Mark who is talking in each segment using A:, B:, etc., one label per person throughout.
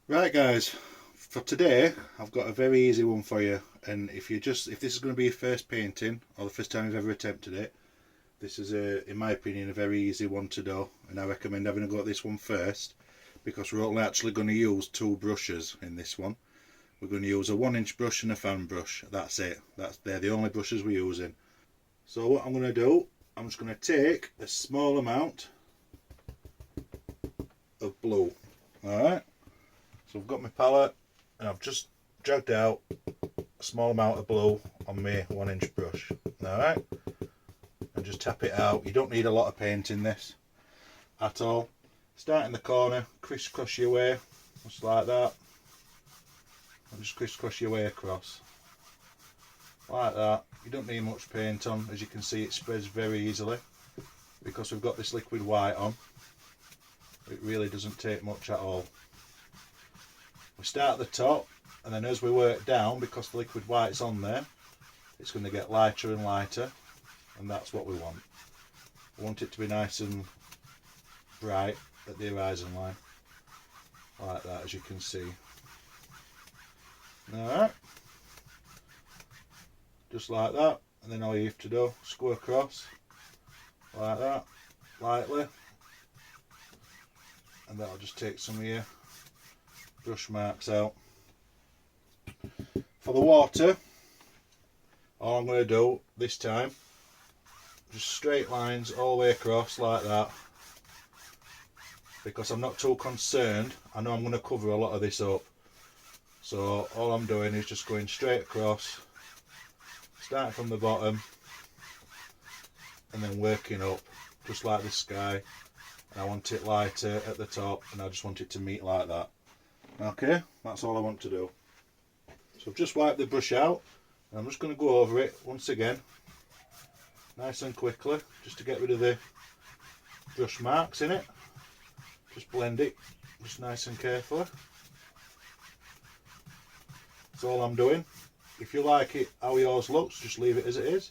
A: Right guys, for today I've got a very easy one for you, and if this is going to be your first painting or the first time you've ever attempted it, this is in my opinion a very easy one to do, and I recommend having a go at this one first because we're only actually going to use two brushes in this one. We're going to use a 1-inch brush and a fan brush. That's it. They're the only brushes we're using. So what I'm going to do, I'm just going to take a small amount of blue. Alright, so I've got my palette and I've just dragged out a small amount of blue on my 1-inch brush. Alright, and just tap it out. You don't need a lot of paint in this at all. Start in the corner, crisscross your way, just like that, and just crisscross your way across like that. You don't need much paint on. As you can see, it spreads very easily because we've got this liquid white on. It really doesn't take much at all. We start at the top, and then as we work down, because the liquid white's on there, it's going to get lighter and lighter, and that's what we want. We want it to be nice and bright at the horizon line, like that, as you can see. Alright, just like that, and then all you have to do is go across like that, lightly, and that'll just take some of your brush marks out. For the water, all I'm going to do this time, just straight lines all the way across like that, because I'm not too concerned. I know I'm going to cover a lot of this up, so all I'm doing is just going straight across, starting from the bottom and then working up just like the sky. And I want it lighter at the top, and I just want it to meet like that. Okay, that's all I want to do. So I've just wiped the brush out, and I'm just going to go over it once again, nice and quickly, just to get rid of the brush marks in it. Just blend it, just nice and carefully. That's all I'm doing. If you like it how yours looks, just leave it as it is.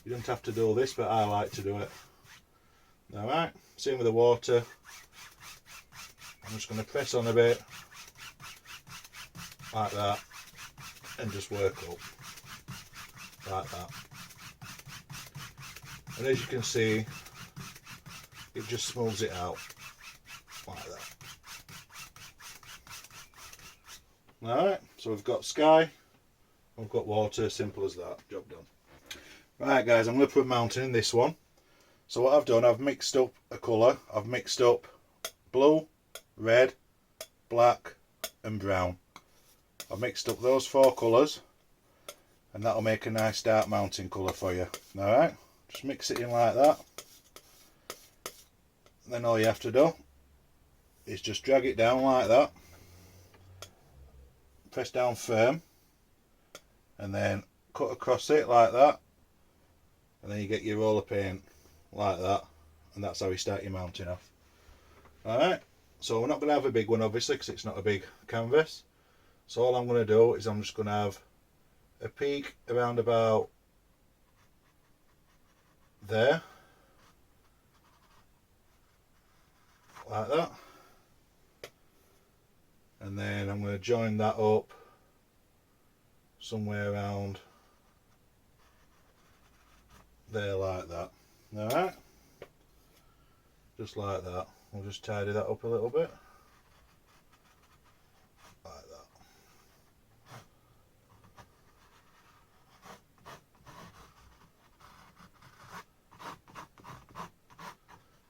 A: You don't have to do this, but I like to do it. Alright, same with the water. I'm just going to press on a bit, like that, and just work up, like that. And as you can see, it just smooths it out, like that. Alright, so we've got sky, we've got water, simple as that, job done. Right guys, I'm going to put a mountain in this one. So what I've done, I've mixed up a colour. I've mixed up blue, red, black and brown. I've mixed up those 4 colours, and that'll make a nice dark mountain colour for you. Alright, just mix it in like that. And then all you have to do is just drag it down like that. Press down firm, and then cut across it like that. And then you get your roll of paint like that, and that's how you start your mountain off. Alright, so we're not going to have a big one obviously because it's not a big canvas. So all I'm going to do is I'm just going to have a peak around about there, like that, and then I'm going to join that up somewhere around there like that. Alright, just like that. We'll just tidy that up a little bit, like that.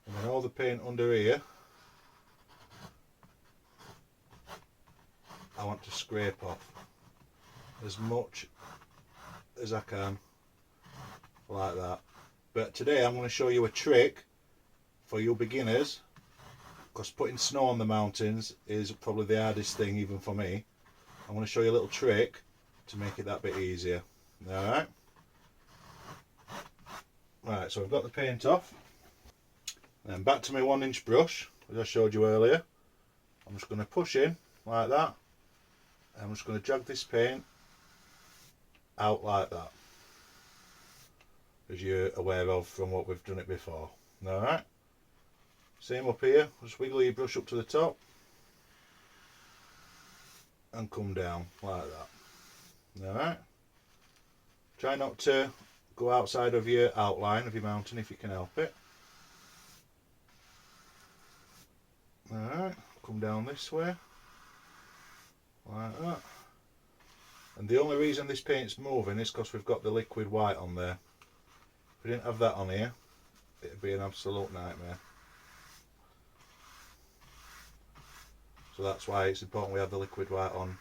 A: And then all the paint under here, I want to scrape off as much as I can, like that. But today I'm going to show you a trick for you beginners, because putting snow on the mountains is probably the hardest thing even for me. I'm going to show you a little trick to make it that bit easier. Alright, right, so I've got the paint off, and then back to my 1-inch brush as I showed you earlier. I'm just going to push in like that, and I'm just going to drag this paint out like that, as you're aware of from what we've done it before. Alright, same up here, just wiggle your brush up to the top, and come down like that. Alright, try not to go outside of your outline of your mountain if you can help it. Alright, come down this way like that. And the only reason this paint's moving is because we've got the liquid white on there. If we didn't have that on here, it'd be an absolute nightmare. So that's why it's important we have the liquid white on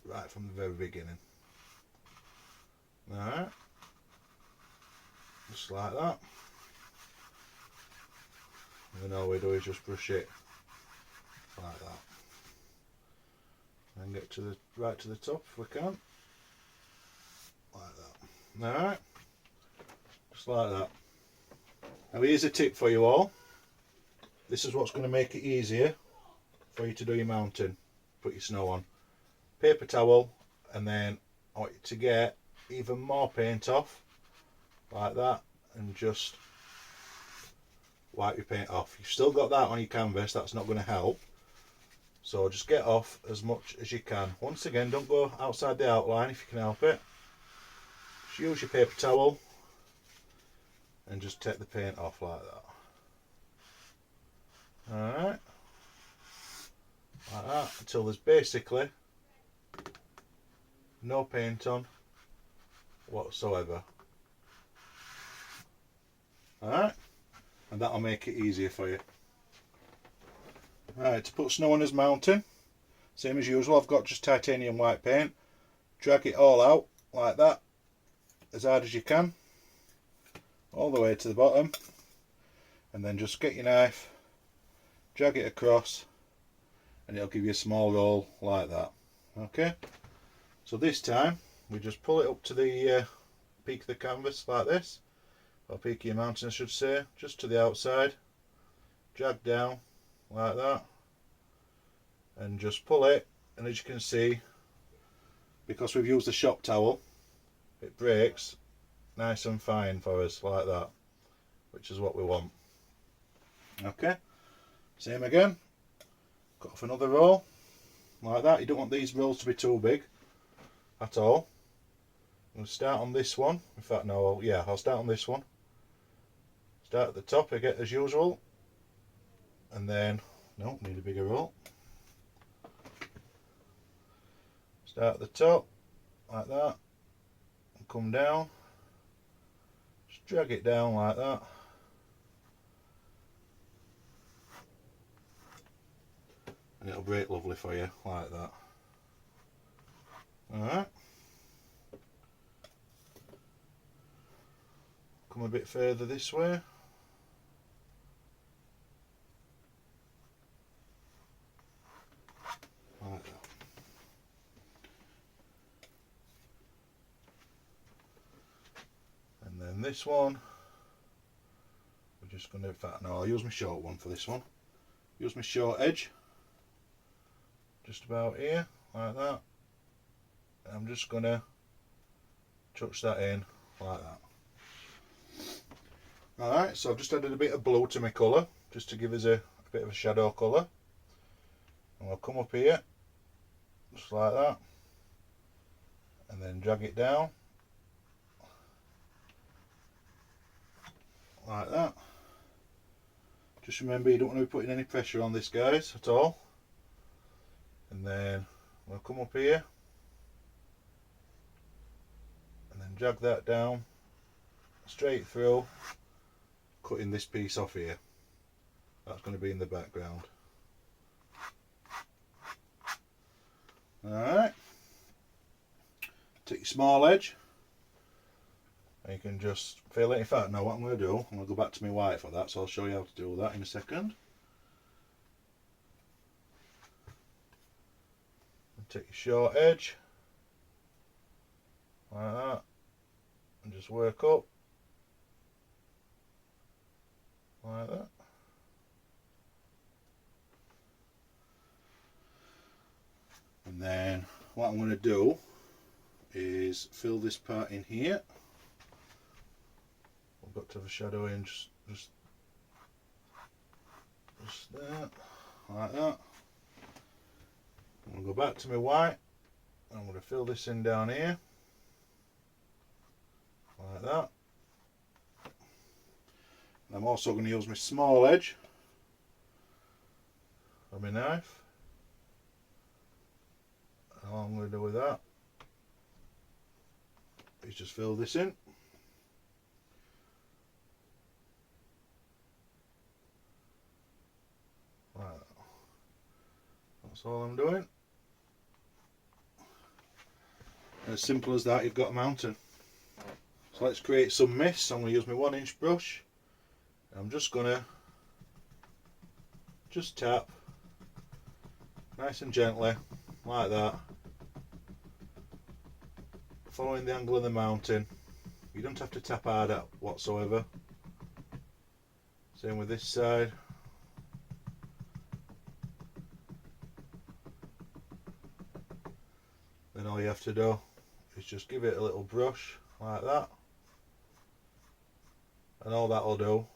A: right from the very beginning. Alright, just like that. And then all we do is just brush it like that. And get to the right to the top if we can. Like that. Alright, just like that. Now here's a tip for you all. This is what's going to make it easier for you to do your mountain. Put your snow on. Paper towel, and then I want you to get even more paint off like that and just wipe your paint off. You've still got that on your canvas, that's not going to help. So just get off as much as you can. Once again, don't go outside the outline if you can help it. Just use your paper towel and just take the paint off like that. Alright, like that, until there's basically no paint on whatsoever. Alright, and that'll make it easier for you. Right, to put snow on his mountain, same as usual, I've got just titanium white paint. Drag it all out like that, as hard as you can, all the way to the bottom, and then just get your knife, drag it across, and it'll give you a small roll like that. Okay, so this time we just pull it up to the peak of the canvas like this, or peak of your mountain I should say, just to the outside, drag down like that, and just pull it, and as you can see, because we've used the shop towel, it breaks nice and fine for us like that, which is what we want. Okay, same again, cut off another roll like that. You don't want these rolls to be too big at all. I'm going to start on this one. In fact, no, yeah, I'll start on this one. Start at the top again as usual, and then, no, need a bigger roll. Start at the top like that and come down, just drag it down like that, and it'll break lovely for you like that. Alright, come a bit further this way. Like that. And then this one, we're just going to, in fact, no, I'll use my short one for this one. Use my short edge, just about here, like that. And I'm just going to touch that in, like that. Alright, so I've just added a bit of blue to my colour, just to give us a bit of a shadow colour. And we'll come up here, just like that, and then drag it down, like that. Just remember, you don't want to be putting any pressure on this, guys, at all. And then we'll come up here, and then drag that down, straight through, cutting this piece off here. That's going to be in the background. Alright, take your small edge, and you can just fill it. In fact, no, what I'm going to do, I'm going to go back to my white for that, so I'll show you how to do that in a second. And take your short edge, like that, and just work up, like that. And then what I'm going to do is fill this part in here. I've got to have a shadow in just there, like that. I'm going to go back to my white I'm going to fill this in down here, like that. And I'm also going to use my small edge of my knife. And all I'm going to do with that is just fill this in. Like that. That's all I'm doing. And as simple as that, you've got a mountain. So let's create some mist. I'm going to use my 1-inch brush. I'm just going to tap nice and gently like that, following the angle of the mountain. You don't have to tap hard at whatsoever. Same with this side. Then all you have to do is just give it a little brush like that, and all that will do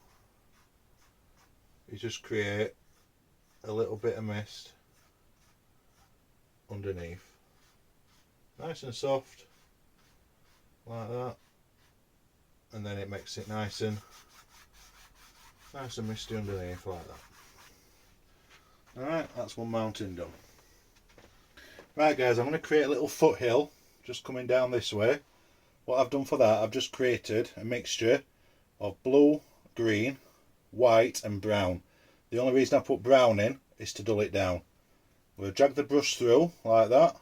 A: is just create a little bit of mist underneath, nice and soft like that, and then it makes it nice and misty underneath like that. Alright, that's one mountain done. Right guys, I'm going to create a little foothill just coming down this way. What I've done for that, I've just created a mixture of blue, green, white and brown. The only reason I put brown in is to dull it down. I'm going to drag the brush through like that,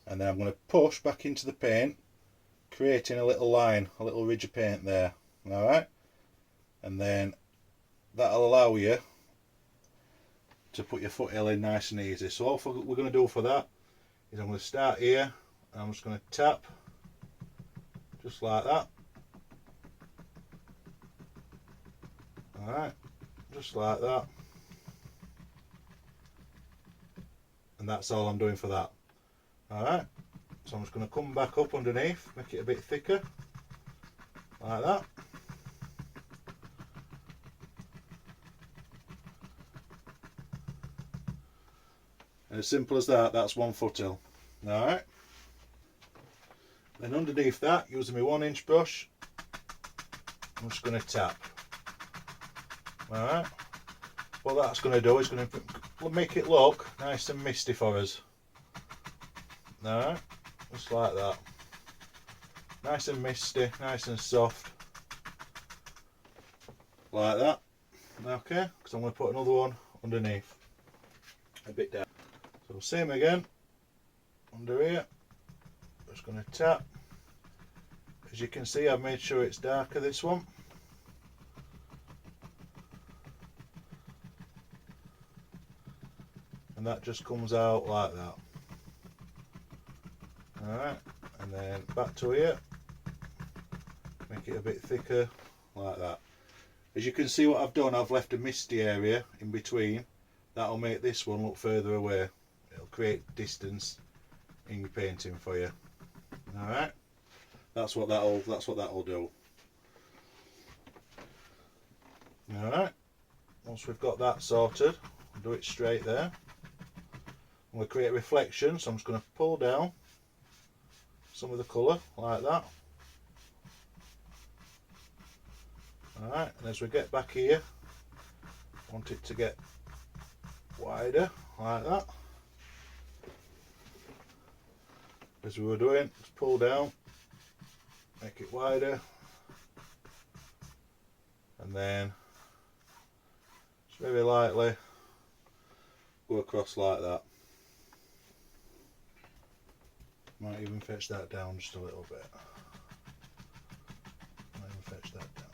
A: and then I'm going to push back into the paint, creating a little line, a little ridge of paint there. Alright, and then that'll allow you to put your foothill in nice and easy. So all we're going to do for that is I'm going to start here, and I'm just going to tap just like that. Alright, just like that. And that's all I'm doing for that. Alright, so I'm just going to come back up underneath, make it a bit thicker, like that. And as simple as that, that's one foothill. Alright. Then underneath that, using my 1-inch brush, I'm just going to tap. Alright. What that's going to do is going to make it look nice and misty for us. Alright. Just like that. Nice and misty, nice and soft. Like that. Okay, because I'm going to put another one underneath. A bit down. So same again, under here, just going to tap. As you can see, I've made sure it's darker, this one. And that just comes out like that. Alright, and then back to here, make it a bit thicker, like that. As you can see what I've done, I've left a misty area in between. That'll make this one look further away. It'll create distance in your painting for you. Alright, that's what that'll do. Alright, once we've got that sorted, we'll do it straight there. I'm going to create a reflection, so I'm just going to pull down some of the colour like that. Alright, and as we get back here, I want it to get wider like that. As we were doing, just pull down, make it wider, and then just very lightly go across like that. Might even fetch that down just a little bit. Might even fetch that down.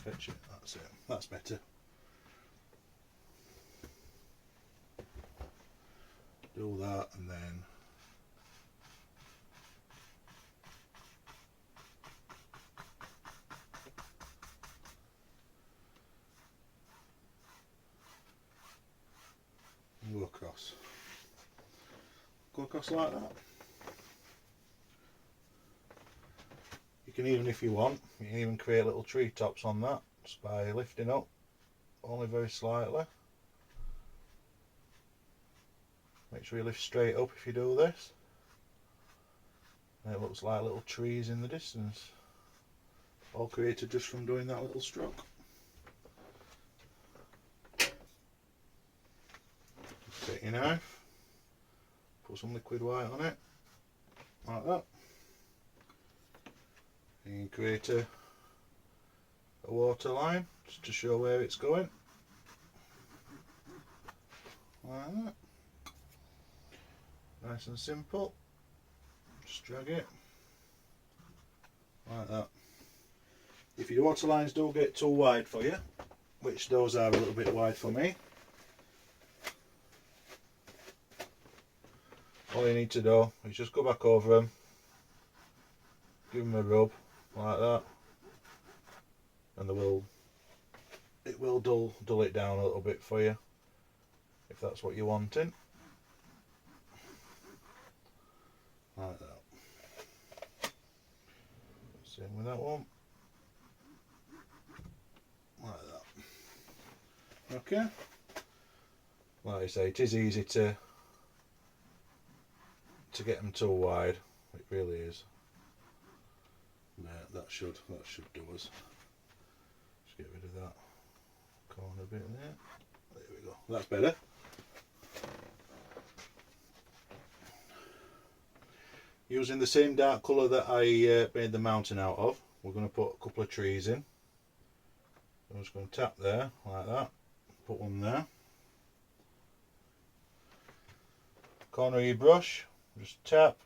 A: Fetch it, that's it, that's better. Do that and then go across. Go across like that. You can even, if you want, you can even create little treetops on that just by lifting up only very slightly. Make sure you lift straight up if you do this. And it looks like little trees in the distance. All created just from doing that little stroke. Just take your knife, put some liquid white on it, like that. And you can create a water line just to show where it's going. Like that. Nice and simple. Just drag it like that. If your water lines don't get too wide for you, which those are a little bit wide for me, all you need to do is just go back over them, give them a rub like that, and it will dull it down a little bit for you if that's what you're wanting. Like that. Same with that one. Like that. Okay. Like I say, it is easy to get them too wide. It really is. Yeah, that should do us. Just get rid of that corner bit there. There we go. That's better. Using the same dark colour that I made the mountain out of, we're going to put a couple of trees in. I'm just going to tap there, like that. Put one there. Corner of your brush, just tap,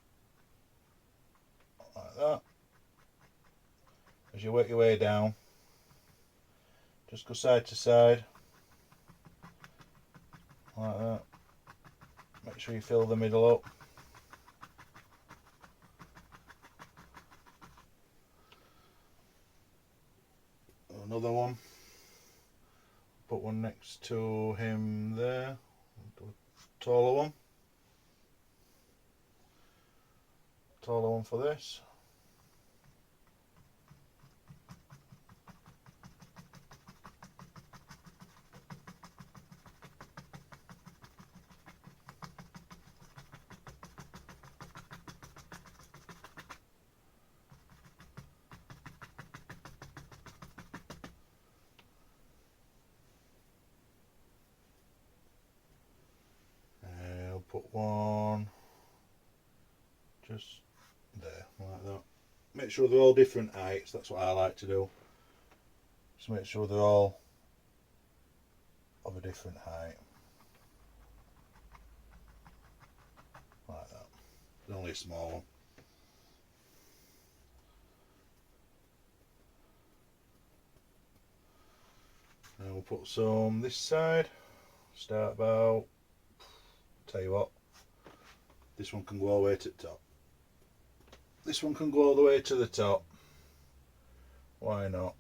A: like that. As you work your way down, just go side to side, like that. Make sure you fill the middle up. Another one, put one next to him there, taller one for this. Put one just there, like that. Make sure they're all different heights, that's what I like to do. Just make sure they're all of a different height. Like that. There's only a small one. And we'll put some this side. Start about, tell you what, this one can go all the way to the top. This one can go all the way to the top. Why not?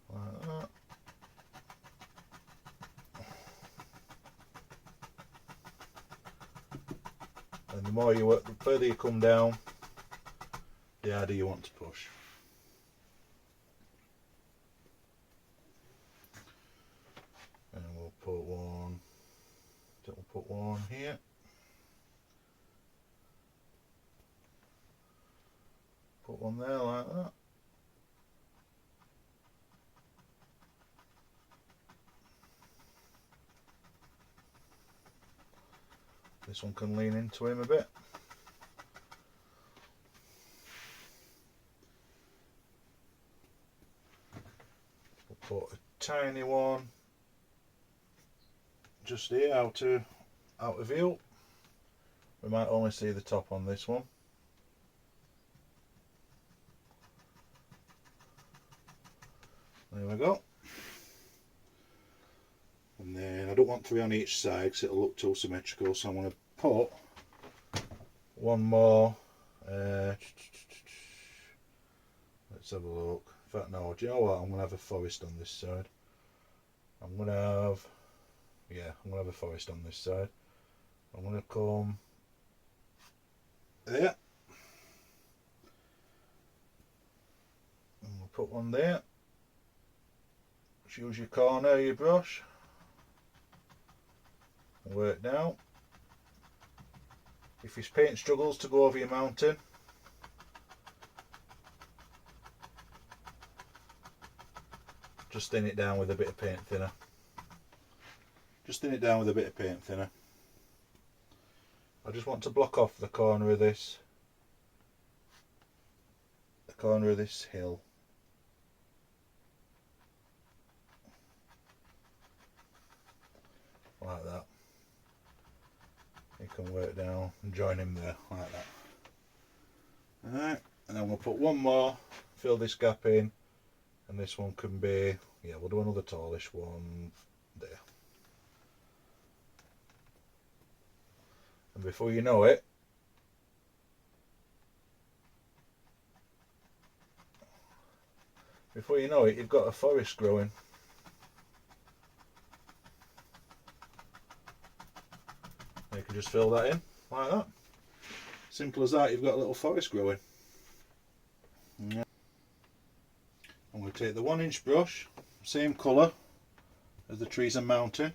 A: Like that. And the more you work, the further you come down, the harder you want to push. And we'll put one, here. Put one there like that. This one can lean into him a bit. We'll put a tiny one just here, out of view. We might only see the top on this one. There we go. And then I don't want three on each side because it'll look too symmetrical, so I'm going to put one more. Let's have a look. In fact, no, do you know what? I'm going to have a forest on this side. I'm going to have yeah, I'm going to have a forest on this side. I'm going to come there. And we'll put one there. Just use your corner of your brush. Work down. If your paint struggles to go over your mountain, just thin it down with a bit of paint thinner. Just thin it down with a bit of paint thinner. I just want to block off the corner of this hill. Like that. You can work down and join him there, like that. Alright, and then we'll put one more, fill this gap in, and this one can be, yeah, we'll do another tallish one there. And before you know it, you've got a forest growing. You can just fill that in like that. Simple as that, you've got a little forest growing. Yeah. I'm going to take the 1-inch brush, same colour as the trees and mountain.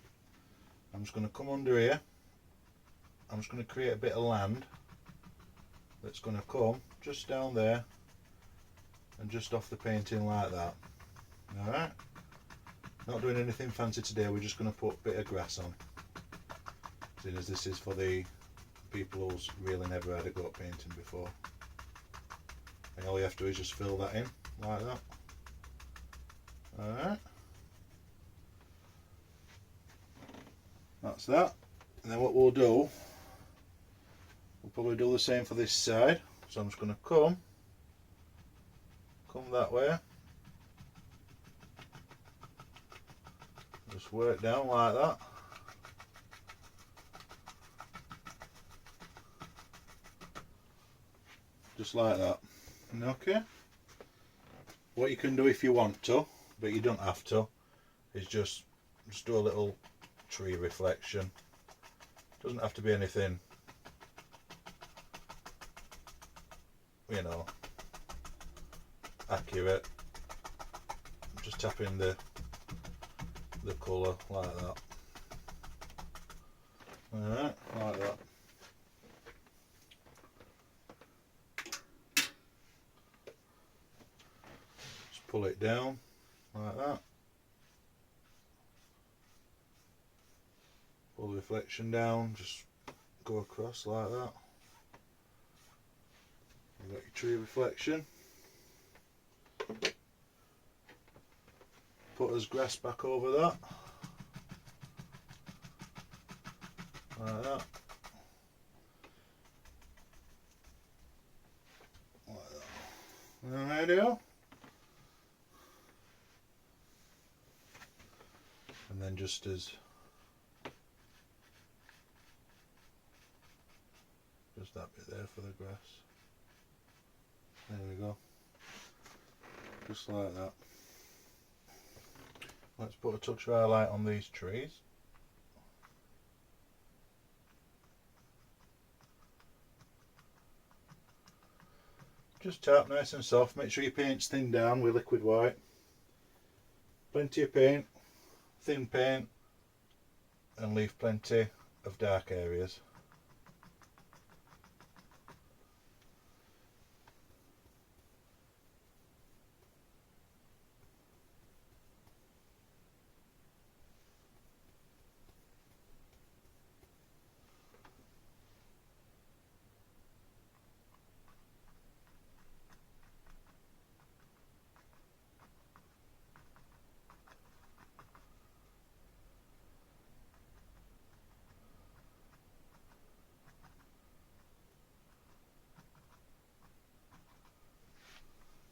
A: I'm just going to come under here. I'm just going to create a bit of land that's going to come just down there and just off the painting like that. Alright? Not doing anything fancy today, we're just going to put a bit of grass on. Seeing as this is for the people who's really never had a go at painting before. And all you have to do is just fill that in like that. Alright. That's that. And then what we'll do, we'll probably do the same for this side. So I'm just going to come that way. Just work down like that. Just like that. Okay. What you can do if you want to, but you don't have to, is just do a little tree reflection. Doesn't have to be anything, you know, accurate. Just tap in the colour like that. Alright, like that. Just pull it down like that. Pull the reflection down, just go across like that. You've got your tree reflection. Put his grass back over that. Like that. Like that. And there you go. And then just that bit there for the grass. There we go. Just like that. Let's put a touch of highlight on these trees. Just tap nice and soft. Make sure your paint's thinned down with liquid white. Plenty of paint, thin paint, and leave plenty of dark areas.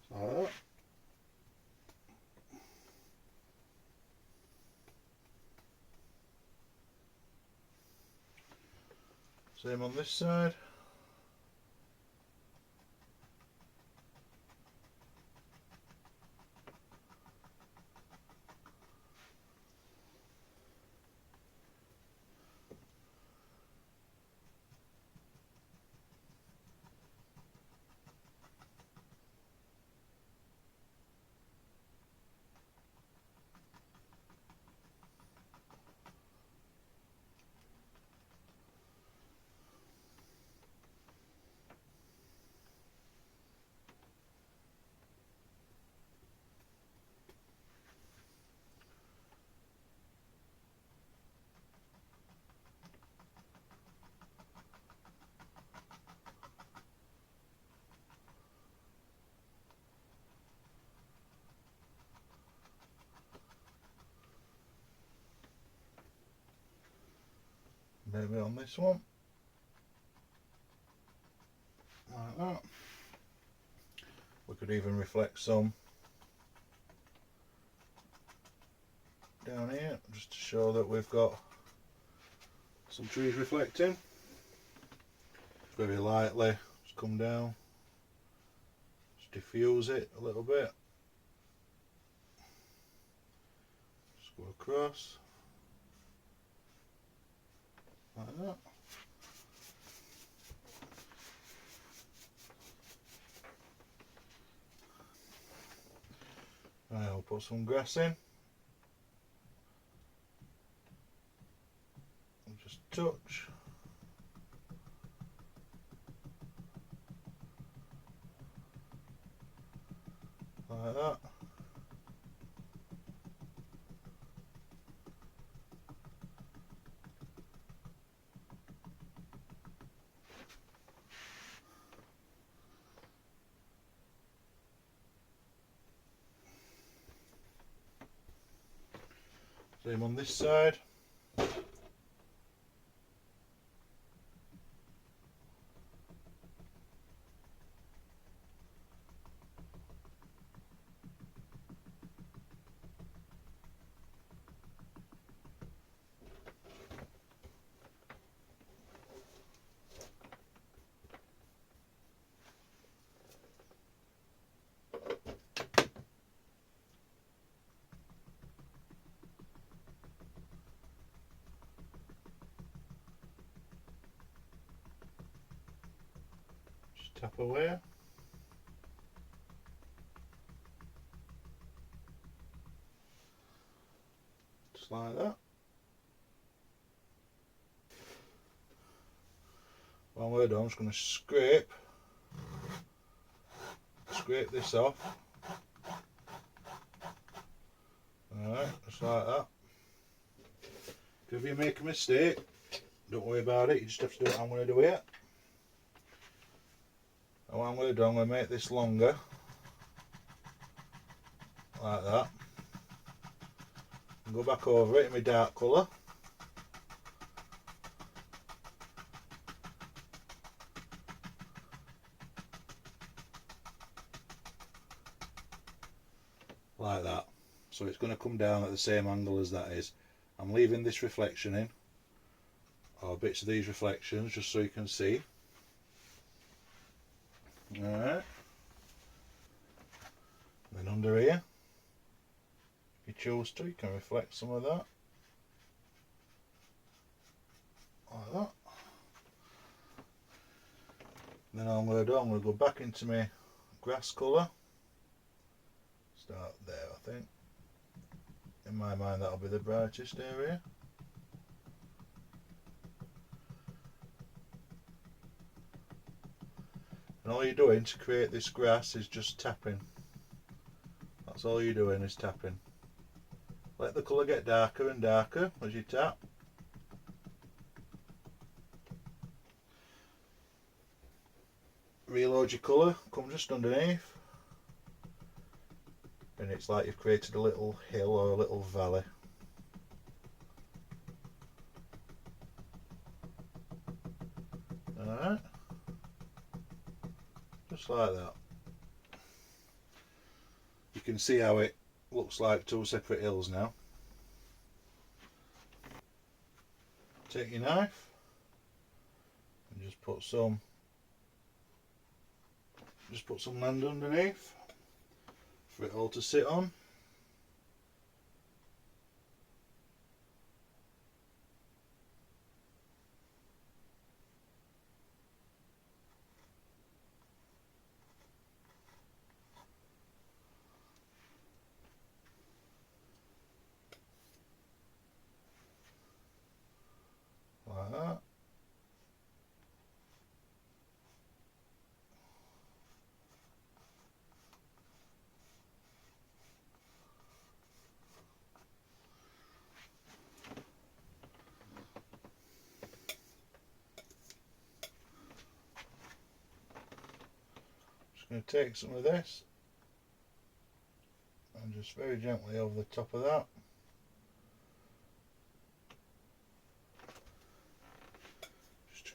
A: Like that. Same on this side. maybe on this one, like that. We could even reflect some down here just to show that we've got some trees reflecting. Very lightly just come down, just diffuse it a little bit, just go across like that. Right, I'll put some grass in. Just touch. Like that. Same on this side. Just tap away. Just like that. When we're done, I'm just going to scrape this off. Alright, just like that. If you make a mistake, don't worry about it, you just have to do what I'm going to do here. And what I'm going to do, I'm going to make this longer, like that. And go back over it in my dark colour. Like that. So it's going to come down at the same angle as that is. I'm leaving this reflection in, or bits of these reflections, just so you can see. Alright. Then under here, if you choose to, you can reflect some of that. Like that. And then I'm going to go back into my grass colour. Start there, I think. In my mind, that'll be the brightest area. And all you're doing to create this grass is just tapping. That's all you're doing, is tapping. Let the colour get darker and darker as you tap. Reload your colour, come just underneath. And it's like you've created a little hill or a little valley. Alright. Just like that. You can see how it looks like two separate hills now. Take your knife and just put some land underneath for it all to sit on. Like that. Just going to take some of this and just very gently over the top of that.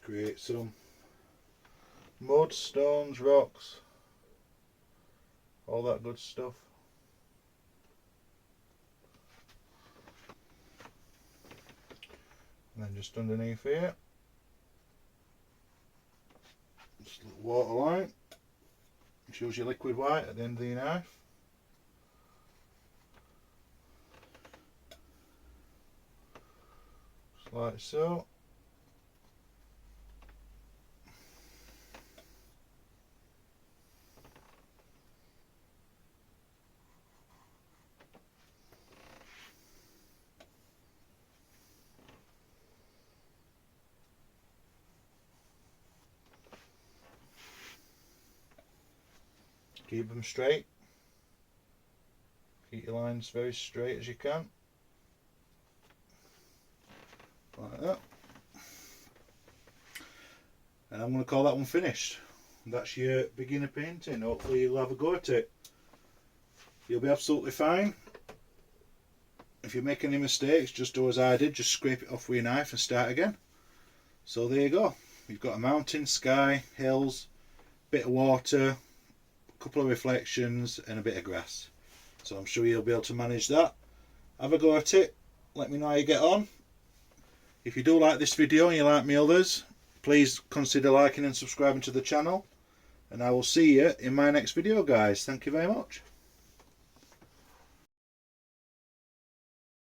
A: create some mud, stones, rocks, all that good stuff. And then just underneath here, just a little water line. Shows your liquid white at the end of your knife. Just like so. Keep them straight. Keep your lines very straight as you can. Like that. And I'm going to call that one finished. That's your beginner painting. Hopefully you'll have a go at it. You'll be absolutely fine. If you make any mistakes, just do as I did. Just scrape it off with your knife and start again. So there you go. You've got a mountain, sky, hills, bit of water, couple of reflections and a bit of grass. So I'm sure you'll be able to manage that. Have a go at it. Let me know how you get on. If you do like this video and you like me others, please consider liking and subscribing to the channel. And I will see you in my next video, guys. Thank you very much.